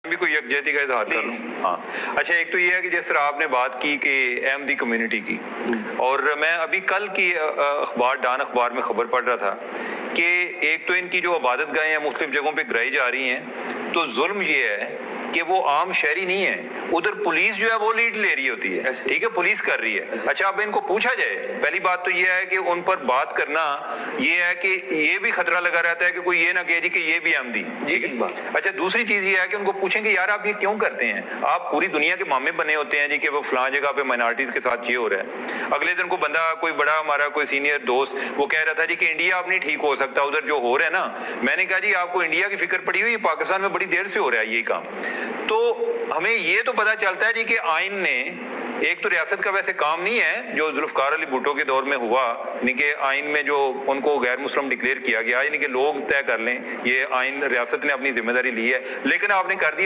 بھی کوئی یکجہتی کا اظہار کر لوں. ہاں اچھا، ایک تو یہ ہے کہ جس طرح آپ نے بات کی کہ احمدی کمیونٹی کی، اور میں ابھی کل کی ڈان اخبار میں خبر پڑھ رہا تھا کہ ایک تو ان کی جو عبادت گاہیں ہیں مختلف جگہوں پہ گرائی جا رہی ہیں، تو ظلم یہ ہے کہ وہ عام شہری نہیں ہے، ادھر پولیس جو ہے وہ لیڈ لے رہی ہوتی ہے. ٹھیک ہے، پولیس کر رہی ہے. اچھا، اب ان کو پوچھا جائے، پہلی بات تو یہ ہے کہ ان پر بات کرنا یہ ہے کہ یہ بھی خطرہ لگا رہتا ہے کہ کوئی یہ نہ کہے کہ یہ بھی احمدی. اچھا، دوسری چیز یہ ہے کہ ان کو پوچھیں کہ یار آپ یہ کیوں کرتے ہیں؟ آپ پوری دنیا کے مامے بنے ہوتے ہیں جی کہ وہ فلاں جگہ پہ مائنارٹیز کے ساتھ یہ ہو رہا ہے. اگلے دن کو بندہ کوئی بڑا ہمارا کوئی سینئر دوست وہ کہہ رہا تھا جی کہ انڈیا اب نہیں ٹھیک ہو سکتا، ادھر جو ہو رہا ہے نا. میں نے کہا جی آپ کو انڈیا کی فکر پڑی ہوئی، پاکستان میں بڑی دیر سے ہو رہا ہے یہی کام. تو ہمیں یہ تو پتہ چلتا ہے جی کہ آئین نے ایک تو ریاست کا ویسے کام نہیں ہے جو ذوالفقار علی بھٹو کے دور میں ہوا، یعنی کہ آئین میں جو ان کو غیر مسلم ڈکلیئر کیا گیا، یعنی کہ لوگ طے کر لیں، یہ آئین ریاست نے اپنی ذمہ داری لی ہے، لیکن آپ نے کر دیا